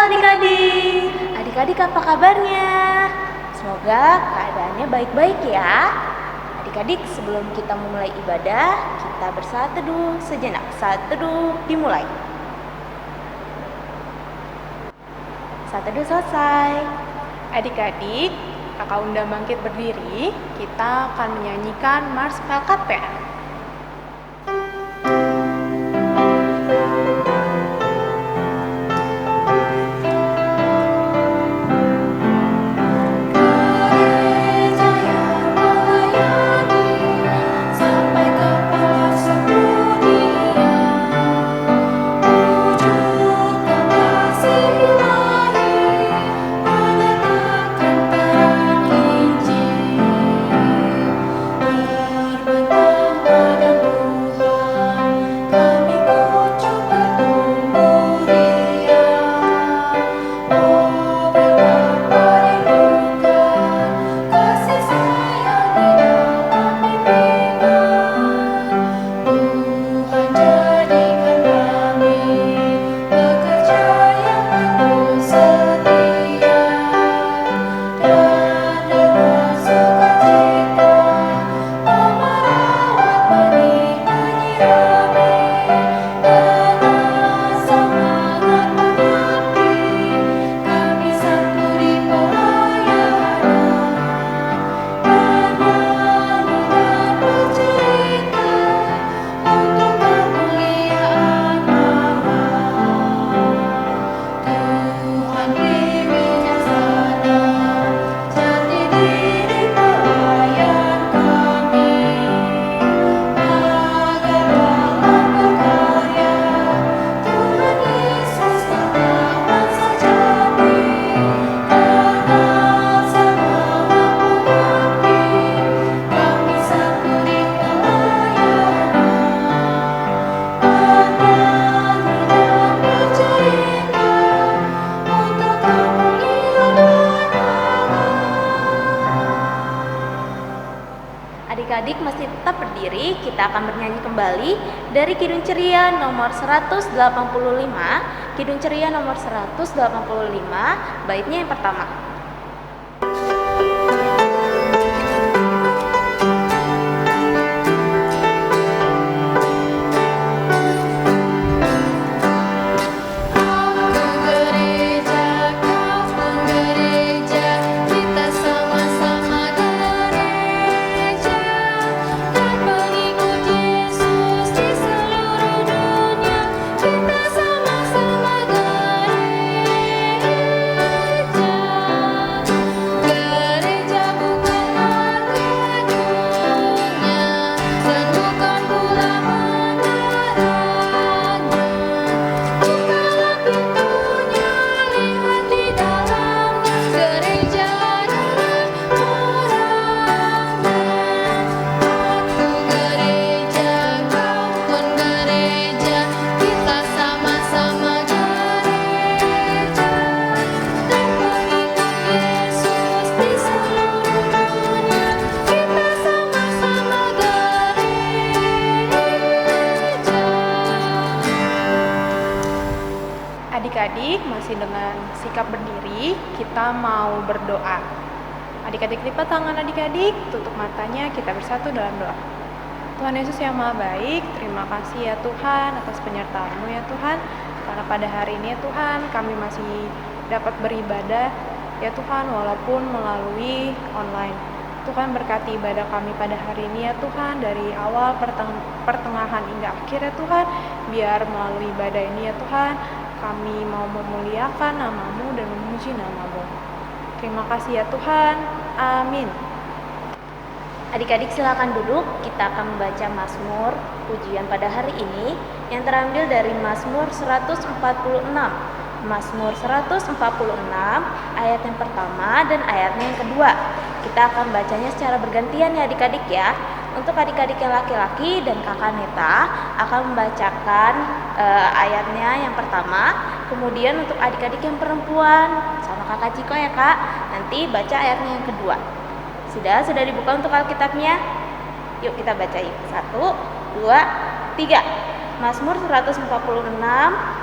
adik-adik. Adik-adik apa kabarnya? Semoga keadaannya baik-baik ya. Adik-adik, sebelum kita memulai ibadah, kita bersaat teduh sejenak. Saat teduh dimulai. Saat teduh selesai. Adik-adik, kakak undang bangkit berdiri. Kita akan menyanyikan Mars PLKPR. Adik-adik masih tetap berdiri, kita akan bernyanyi kembali dari Kidung Ceria nomor 185. Kidung Ceria nomor 185, baitnya yang pertama. Adik-adik masih dengan sikap berdiri, kita mau berdoa. Adik-adik lipat tangan adik-adik, tutup matanya, kita bersatu dalam doa. Tuhan Yesus yang Maha Baik, terima kasih ya Tuhan atas penyertaan-Mu ya Tuhan. Karena pada hari ini ya Tuhan, kami masih dapat beribadah ya Tuhan walaupun melalui online. Tuhan berkati ibadah kami pada hari ini ya Tuhan, dari awal pertengahan hingga akhir ya Tuhan. Biar melalui ibadah ini ya Tuhan, kami mau memuliakan nama-Mu dan memuji nama-Mu. Terima kasih ya Tuhan. Amin. Adik-adik silakan duduk, kita akan membaca Mazmur pujian pada hari ini yang terambil dari Mazmur 146. Mazmur 146 ayat yang pertama dan ayatnya yang kedua. Kita akan bacanya secara bergantian ya adik-adik ya. Untuk adik-adik yang laki-laki dan kakak Neta akan membacakan ayatnya yang pertama. Kemudian untuk adik-adik yang perempuan sama kakak Ciko ya kak, nanti baca ayatnya yang kedua. Sudah dibuka untuk Alkitabnya? Yuk kita baca yuk. 1, 2, 3. Mazmur 146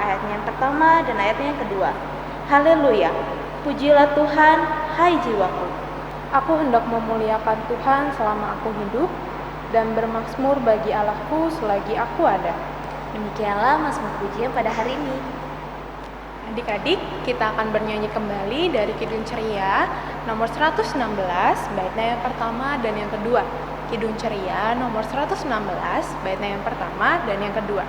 ayatnya yang pertama dan ayatnya yang kedua. Haleluya. Pujilah Tuhan, hai jiwaku. Aku hendak memuliakan Tuhan selama aku hidup dan bermazmur bagi Allahku selagi aku ada. Demikianlah mazmur pujian pada hari ini. Adik-adik, kita akan bernyanyi kembali dari Kidung Ceria nomor 116, baitnya yang pertama dan yang kedua. Kidung Ceria nomor 116, baitnya yang pertama dan yang kedua.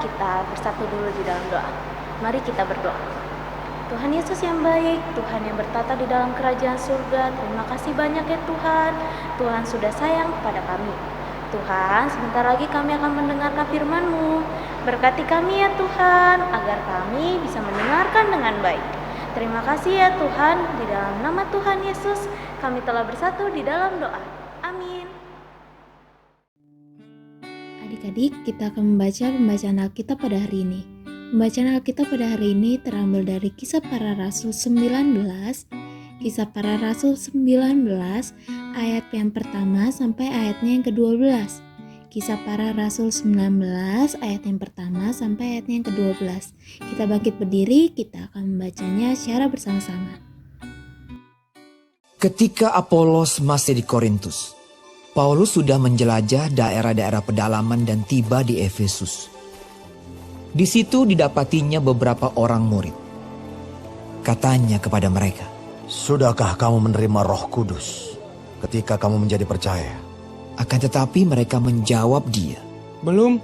Kita bersatu dulu di dalam doa. Mari kita berdoa. Tuhan Yesus yang baik, Tuhan yang bertata di dalam kerajaan surga, terima kasih banyak ya Tuhan. Tuhan sudah sayang kepada kami. Tuhan, sebentar lagi kami akan mendengarkan firman-Mu. Berkati kami ya Tuhan, agar kami bisa mendengarkan dengan baik. Terima kasih ya Tuhan, di dalam nama Tuhan Yesus, kami telah bersatu di dalam doa. Amin. Adik-adik, kita akan membaca pembacaan Alkitab pada hari ini. Pembacaan Alkitab pada hari ini terambil dari Kisah Para Rasul 19, Kisah Para Rasul 19, ayat yang pertama sampai ayatnya yang ke-12. Kisah Para Rasul 19, ayat yang pertama sampai ayatnya yang ke-12. Kita bangkit berdiri, kita akan membacanya secara bersama-sama. Ketika Apolos masih di Korintus, Paulus sudah menjelajah daerah-daerah pedalaman dan tiba di Efesus. Di situ didapatinya beberapa orang murid. Katanya kepada mereka, "Sudahkah kamu menerima Roh Kudus ketika kamu menjadi percaya?" Akan tetapi mereka menjawab dia, "Belum,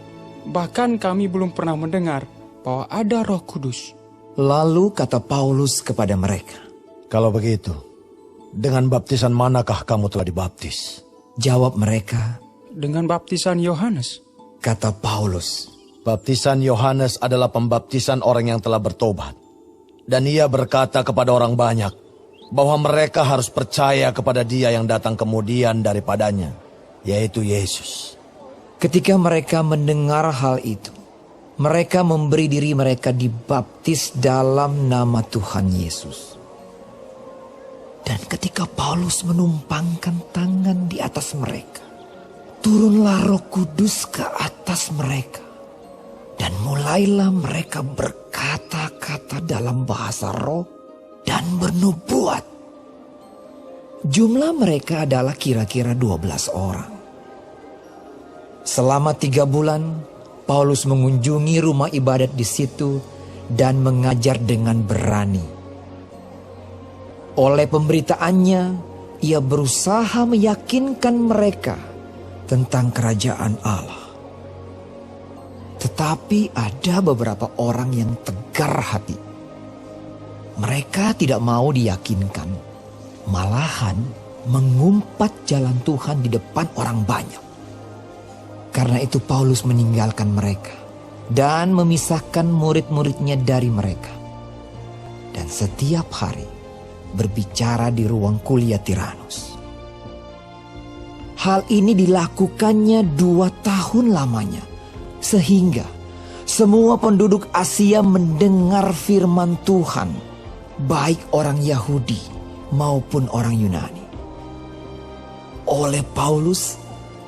bahkan kami belum pernah mendengar bahwa ada Roh Kudus." Lalu kata Paulus kepada mereka, "Kalau begitu, dengan baptisan manakah kamu telah dibaptis?" Jawab mereka, "Dengan baptisan Yohanes." Kata Paulus, "Baptisan Yohanes adalah pembaptisan orang yang telah bertobat. Dan ia berkata kepada orang banyak bahwa mereka harus percaya kepada Dia yang datang kemudian daripadanya, yaitu Yesus." Ketika mereka mendengar hal itu, mereka memberi diri mereka dibaptis dalam nama Tuhan Yesus. Dan ketika Paulus menumpangkan tangan di atas mereka, turunlah Roh Kudus ke atas mereka. Dan mulailah mereka berkata-kata dalam bahasa roh dan bernubuat. Jumlah mereka adalah kira-kira 12 orang. Selama 3 bulan, Paulus mengunjungi rumah ibadat di situ dan mengajar dengan berani. Oleh pemberitaannya, ia berusaha meyakinkan mereka tentang kerajaan Allah. Tetapi ada beberapa orang yang tegar hati. Mereka tidak mau diyakinkan, malahan mengumpat jalan Tuhan di depan orang banyak. Karena itu Paulus meninggalkan mereka dan memisahkan murid-muridnya dari mereka. Dan setiap hari berbicara di ruang kuliah Tiranus. Hal ini dilakukannya 2 tahun lamanya, sehingga semua penduduk Asia mendengar firman Tuhan, baik orang Yahudi maupun orang Yunani. Oleh Paulus,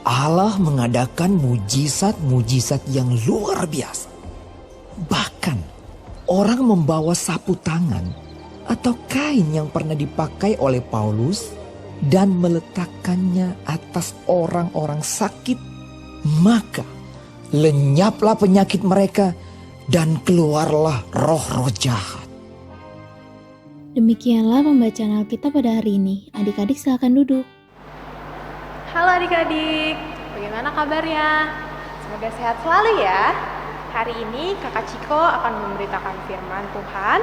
Allah mengadakan mujizat-mujizat yang luar biasa. Bahkan orang membawa sapu tangan atau kain yang pernah dipakai oleh Paulus dan meletakkannya atas orang-orang sakit, maka lenyaplah penyakit mereka dan keluarlah roh-roh jahat. Demikianlah pembacaan Alkitab pada hari ini. Adik-adik silakan duduk. Halo adik-adik, bagaimana kabarnya? Semoga sehat selalu ya. Hari ini Kakak Ciko akan memberitakan firman Tuhan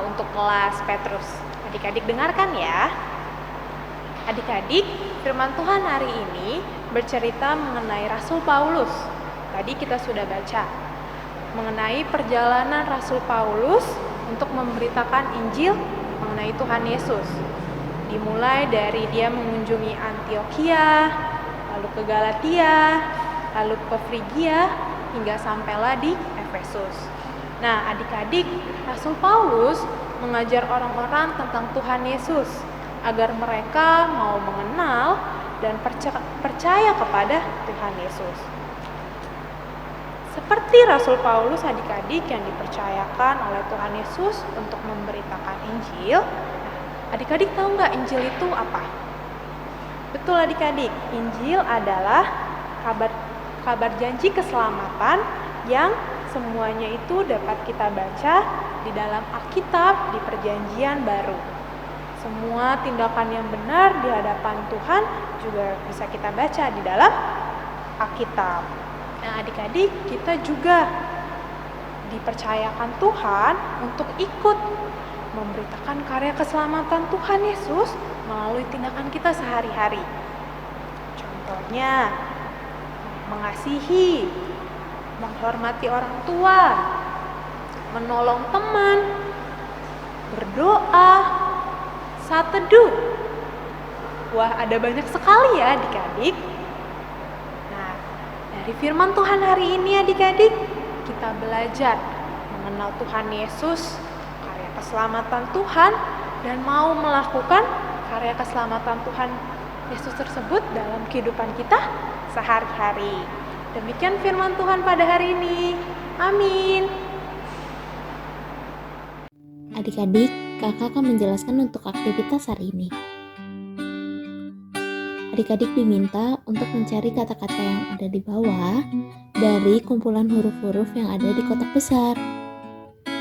untuk kelas Petrus. Adik-adik dengarkan ya. Adik-adik, firman Tuhan hari ini bercerita mengenai Rasul Paulus. Tadi kita sudah baca mengenai perjalanan Rasul Paulus untuk memberitakan Injil mengenai Tuhan Yesus. Dimulai dari dia mengunjungi Antiokhia, lalu ke Galatia, lalu ke Frigia, hingga sampailah di Efesus. Nah, adik-adik, Rasul Paulus mengajar orang-orang tentang Tuhan Yesus agar mereka mau mengenal dan percaya kepada Tuhan Yesus. Seperti Rasul Paulus, adik-adik yang dipercayakan oleh Tuhan Yesus untuk memberitakan Injil. Adik-adik tahu nggak Injil itu apa? Betul adik-adik, Injil adalah kabar janji keselamatan yang semuanya itu dapat kita baca di dalam Alkitab di Perjanjian Baru. Semua tindakan yang benar di hadapan Tuhan juga bisa kita baca di dalam Alkitab. Nah, adik-adik, kita juga dipercayakan Tuhan untuk ikut memberitakan karya keselamatan Tuhan Yesus melalui tindakan kita sehari-hari. Contohnya, mengasihi, menghormati orang tua, menolong teman, berdoa, saat teduh. Wah, ada banyak sekali ya adik-adik. Nah, dari firman Tuhan hari ini adik-adik, kita belajar mengenal Tuhan Yesus, karya keselamatan Tuhan, dan mau melakukan karya keselamatan Tuhan Yesus tersebut dalam kehidupan kita sehari-hari. Demikian firman Tuhan pada hari ini. Amin. Adik-adik, kakak akan menjelaskan untuk aktivitas hari ini. Adik-adik diminta untuk mencari kata-kata yang ada di bawah dari kumpulan huruf-huruf yang ada di kotak besar.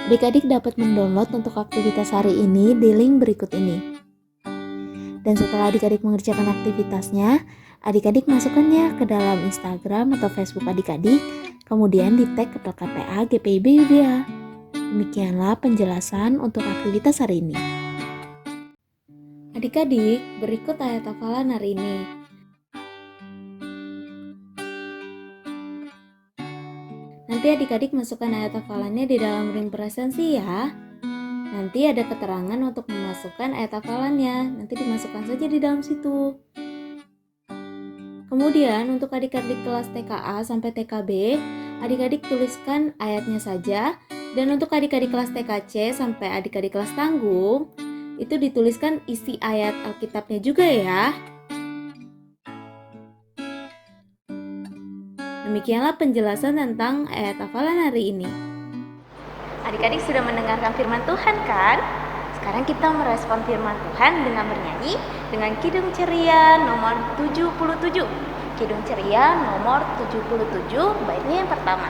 Adik-adik dapat mendownload untuk aktivitas hari ini di link berikut ini. Dan setelah adik-adik mengerjakan aktivitasnya, adik-adik masukkannya ke dalam Instagram atau Facebook adik-adik, kemudian di-tag ke KPA GPIB UDA. Demikianlah penjelasan untuk aktivitas hari ini. Adik-adik, berikut ayat hafalan hari ini. Nanti adik-adik masukkan ayat hafalannya di dalam ring presensi ya. Nanti ada keterangan untuk memasukkan ayat hafalannya. Nanti dimasukkan saja di dalam situ. Kemudian untuk adik-adik kelas TKA sampai TKB, adik-adik tuliskan ayatnya saja. Dan untuk adik-adik kelas TKC sampai adik-adik kelas tanggung, itu dituliskan isi ayat Alkitabnya juga ya. Demikianlah penjelasan tentang ayat hafalan hari ini. Adik-adik sudah mendengarkan firman Tuhan kan? Sekarang kita merespon firman Tuhan dengan bernyanyi dengan Kidung Ceria nomor 77. Kidung Ceria nomor 77, baitnya yang pertama.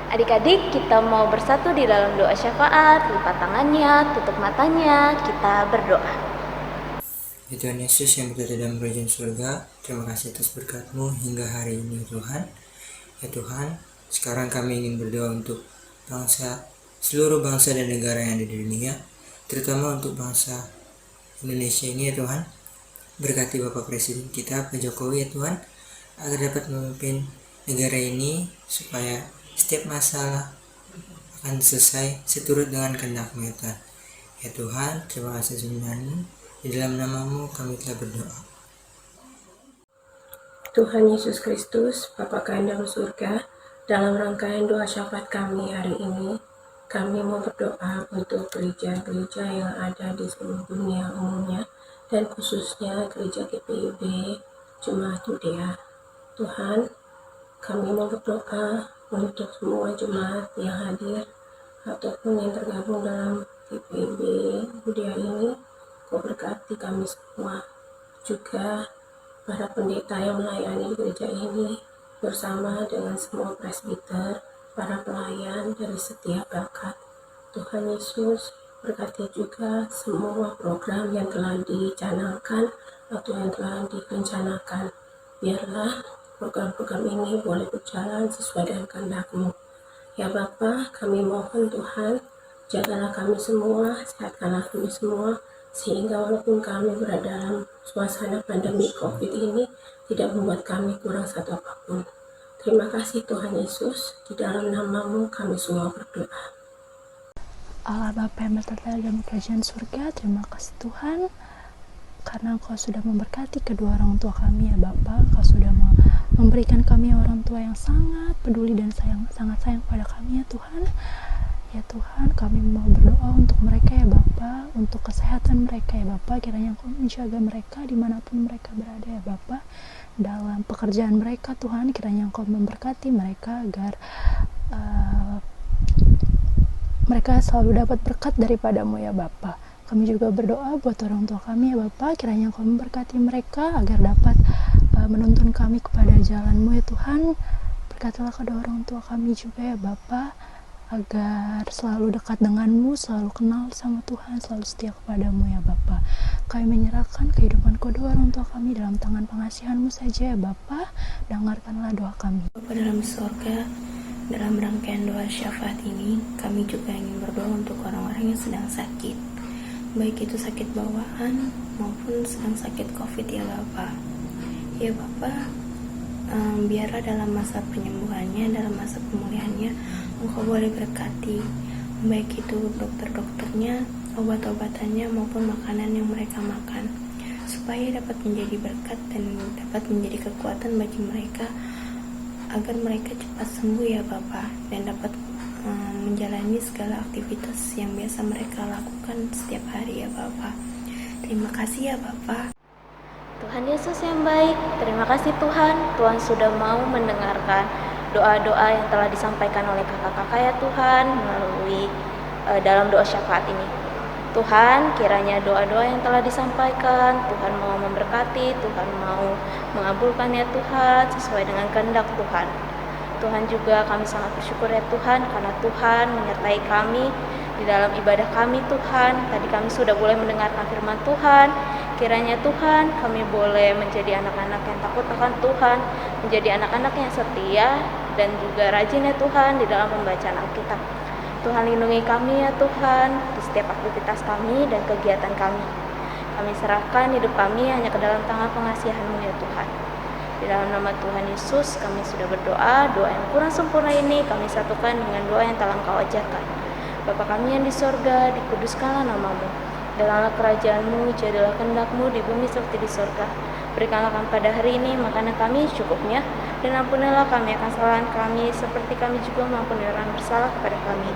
Adik-adik, kita mau bersatu di dalam doa syafaat, lipat tangannya, tutup matanya, kita berdoa. Ya Tuhan Yesus yang berada dalam kerajaan surga, terima kasih atas berkat-Mu hingga hari ini Tuhan. Ya Tuhan, sekarang kami ingin berdoa untuk seluruh bangsa dan negara yang ada di dunia, terutama untuk bangsa Indonesia ini ya Tuhan. Berkati Bapak Presiden kita, Pak Jokowi ya Tuhan, agar dapat memimpin negara ini supaya setiap masalah akan selesai seturut dengan kehendak-Mu ya Tuhan. Ya Tuhan, terima kasih sebenarnya. Di dalam nama-Mu kami telah berdoa. Tuhan Yesus Kristus, Bapa Kandang surga, dalam rangkaian doa syafaat kami hari ini, kami mau berdoa untuk gereja-gereja yang ada di seluruh dunia umumnya, dan khususnya Gereja GPIB Jemaat Yudea. Tuhan, kami mau berdoa untuk semua jemaat yang hadir ataupun yang tergabung dalam GPIB Yudea ini. Kau berkati kami semua, juga para pendeta yang melayani gereja ini bersama dengan semua presbiter, para pelayan dari setiap bakat. Tuhan Yesus, berkati juga semua program yang telah dicanangkan atau yang telah direncanakan. Biarlah program-program ini boleh berjalan sesuai dengan kehendak-Mu. Ya Bapa, kami mohon Tuhan, jagalah kami semua, sehatkanlah kami semua, sehingga walaupun kami berada dalam suasana pandemi COVID ini, tidak membuat kami kurang satu apapun. Terima kasih Tuhan Yesus, di dalam nama-Mu kami semua berdoa. Allah Bapa yang bertata dalam kerajaan surga, terima kasih Tuhan karena Engkau sudah memberkati kedua orang tua kami ya Bapa. Engkau sudah memberikan kami orang tua yang sangat peduli dan sangat sayang pada kami ya Tuhan. Ya Tuhan, kami mau berdoa untuk mereka ya Bapa, untuk kesehatan mereka ya Bapa. Kiranya Engkau menjaga mereka dimanapun mereka berada ya Bapa. Dalam pekerjaan mereka Tuhan, kiranya Engkau memberkati mereka agar mereka selalu dapat berkat daripada-Mu ya Bapa. Kami juga berdoa buat orang tua kami ya Bapa, kiranya Engkau memberkati mereka agar dapat menuntun kami kepada jalan-Mu ya Tuhan. Berkatilah kedua orang tua kami juga ya Bapa, agar selalu dekat dengan-Mu, selalu kenal sama Tuhan, selalu setia kepada-Mu ya Bapa. Kami menyerahkan kehidupan kedua orang tua kami dalam tangan pengasihan-Mu saja ya Bapa. Dengarkanlah doa kami. Bapa dalam surga, dalam rangkaian doa syafaat ini, kami juga ingin berdoa untuk orang-orang yang sedang sakit, baik itu sakit bawaan maupun sedang sakit COVID ya Bapa. Ya Bapa, biarlah dalam masa penyembuhannya, dalam masa pemulihannya, Engkau boleh berkati, baik itu dokter-dokternya, obat-obatannya maupun makanan yang mereka makan, supaya dapat menjadi berkat dan dapat menjadi kekuatan bagi mereka agar mereka cepat sembuh ya Bapa, dan dapat menjalani segala aktivitas yang biasa mereka lakukan setiap hari ya Bapa. Terima kasih ya Bapa. Tuhan Yesus yang baik, terima kasih Tuhan. Tuhan sudah mau mendengarkan doa-doa yang telah disampaikan oleh kakak-kakak ya Tuhan melalui dalam doa syafaat ini. Tuhan, kiranya doa-doa yang telah disampaikan, Tuhan mau memberkati, Tuhan mau mengabulkan ya Tuhan sesuai dengan kehendak Tuhan. Tuhan juga kami sangat bersyukur ya Tuhan karena Tuhan menyertai kami di dalam ibadah kami Tuhan. Tadi kami sudah boleh mendengarkan firman Tuhan. Kiranya Tuhan kami boleh menjadi anak-anak yang takut akan Tuhan, menjadi anak-anak yang setia dan juga rajin ya Tuhan di dalam pembacaan Alkitab. Tuhan lindungi kami ya Tuhan di setiap aktivitas kami dan kegiatan kami. Kami serahkan hidup kami hanya ke dalam tangan pengasihan-Mu ya Tuhan. Di dalam nama Tuhan Yesus kami sudah berdoa. Doa yang kurang sempurna ini kami satukan dengan doa yang telah Engkau ajarkan. Bapa kami yang di sorga, dikuduskanlah nama-Mu. Datanglah kerajaan-Mu, jadilah kehendak-Mu di bumi seperti di sorga. Berikanlah kami pada hari ini makanan kami cukupnya, dan ampunilah kami akan kesalahan kami, seperti kami juga mengampuni orang bersalah kepada kami.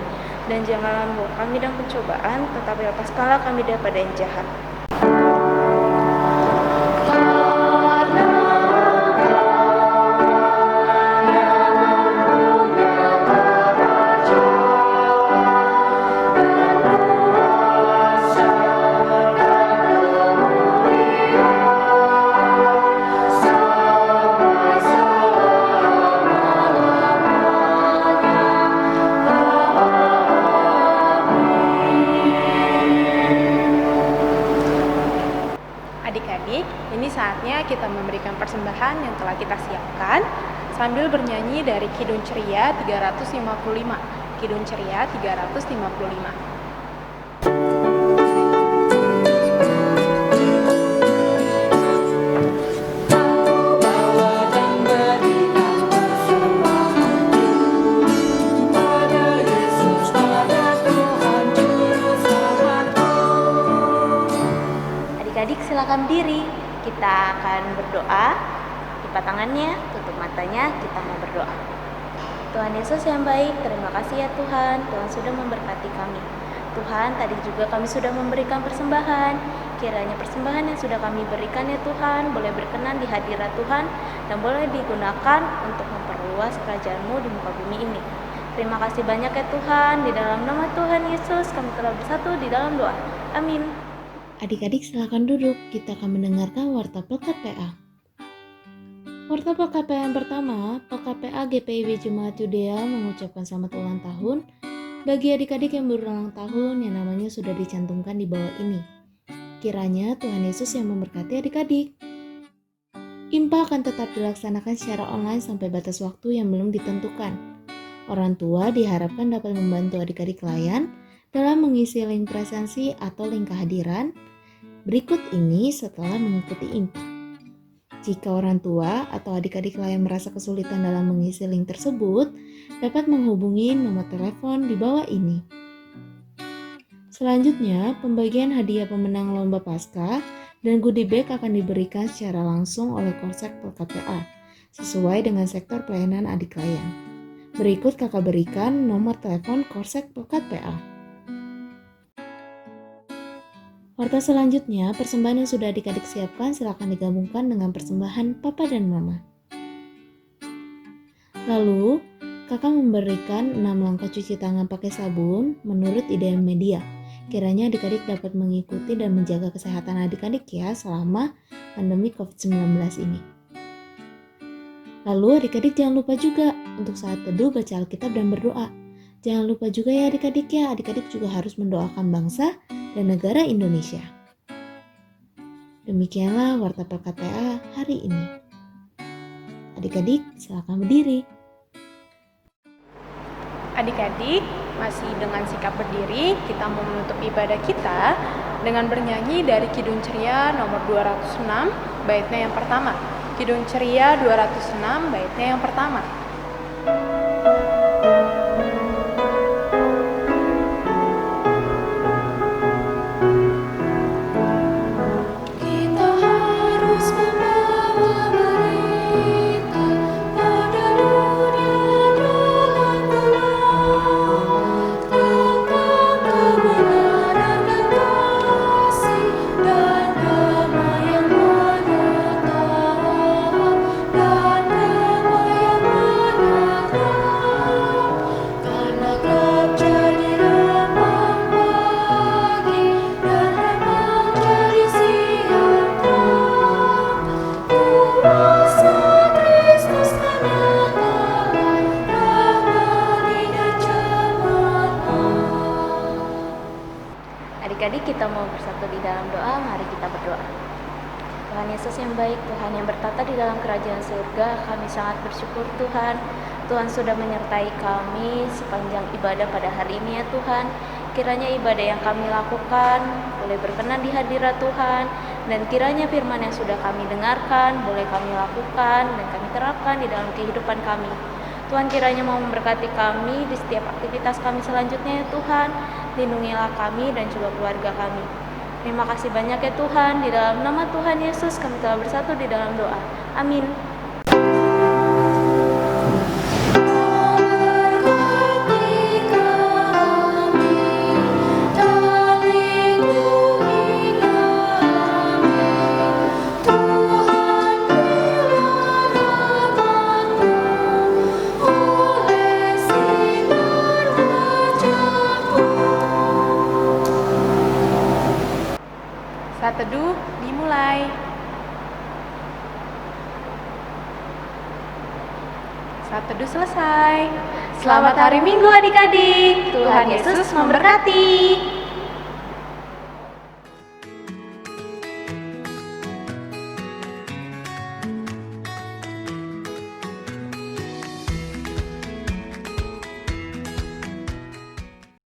Dan janganlah membawa kami dalam pencobaan, tetapi lepaskanlah kami daripada yang jahat. Adik-adik, ini saatnya kita memberikan persembahan yang telah kita siapkan sambil bernyanyi dari Kidung Ceria 355. Kidung Ceria 355. Adik-adik silakan berdiri. Kita akan berdoa. Lipat tangannya, tutup matanya, kita mau berdoa. Tuhan Yesus yang baik, terima kasih ya Tuhan. Tuhan sudah memberkati kami. Tuhan, tadi juga kami sudah memberikan persembahan. Kiranya persembahan yang sudah kami berikan ya Tuhan, boleh berkenan di hadirat Tuhan dan boleh digunakan untuk memperluas kerajaan-Mu di muka bumi ini. Terima kasih banyak ya Tuhan, di dalam nama Tuhan Yesus kami telah bersatu di dalam doa. Amin. Adik-adik silakan duduk, kita akan mendengarkan Warta Pelkat PA. Warta Pelkat PA yang pertama, Pelkat PA GPIB Jemaat Yudea mengucapkan selamat ulang tahun bagi adik-adik yang berulang tahun yang namanya sudah dicantumkan di bawah ini. Kiranya Tuhan Yesus yang memberkati adik-adik. IMPA akan tetap dilaksanakan secara online sampai batas waktu yang belum ditentukan. Orang tua diharapkan dapat membantu adik-adik layan dalam mengisi link presensi atau link kehadiran berikut ini setelah mengikuti IMPA. Jika orang tua atau adik-adik lain merasa kesulitan dalam mengisi link tersebut, dapat menghubungi nomor telepon di bawah ini. Selanjutnya, pembagian hadiah pemenang lomba Paskah dan goodie bag akan diberikan secara langsung oleh Korsek Pelkat PA, sesuai dengan sektor pelayanan adik layan. Berikut kakak berikan nomor telepon Korsek Pelkat PA. Warta selanjutnya, persembahan yang sudah adik-adik siapkan silakan digabungkan dengan persembahan Papa dan Mama. Lalu, kakak memberikan 6 langkah cuci tangan pakai sabun menurut ide media. Kiranya adik-adik dapat mengikuti dan menjaga kesehatan adik-adik ya selama pandemi COVID-19 ini. Lalu adik-adik jangan lupa juga untuk saat teduh baca Alkitab dan berdoa. Jangan lupa juga ya adik-adik ya, adik-adik juga harus mendoakan bangsa dan negara Indonesia. Demikianlah Warta Pelkat PA hari ini. Adik-adik silakan berdiri. Adik-adik, masih dengan sikap berdiri, kita mau menutup ibadah kita dengan bernyanyi dari Kidung Ceria nomor 206, baitnya yang pertama. Kidung Ceria 206, baitnya yang pertama. Adik-adik kita mau bersatu di dalam doa, mari kita berdoa. Tuhan Yesus yang baik, Tuhan yang bertata di dalam kerajaan surga, kami sangat bersyukur Tuhan. Tuhan sudah menyertai kami sepanjang ibadah pada hari ini ya Tuhan. Kiranya ibadah yang kami lakukan boleh berkenan di hadirat Tuhan. Dan kiranya firman yang sudah kami dengarkan boleh kami lakukan dan kami terapkan di dalam kehidupan kami. Tuhan kiranya mau memberkati kami di setiap aktivitas kami selanjutnya ya Tuhan. Lindungilah kami dan juga keluarga kami. Terima kasih banyak ya Tuhan. Di dalam nama Tuhan Yesus kami telah bersatu di dalam doa. Amin. Saat teduh dimulai. Saat teduh selesai. Selamat hari Minggu adik-adik. Tuhan Yesus memberkati.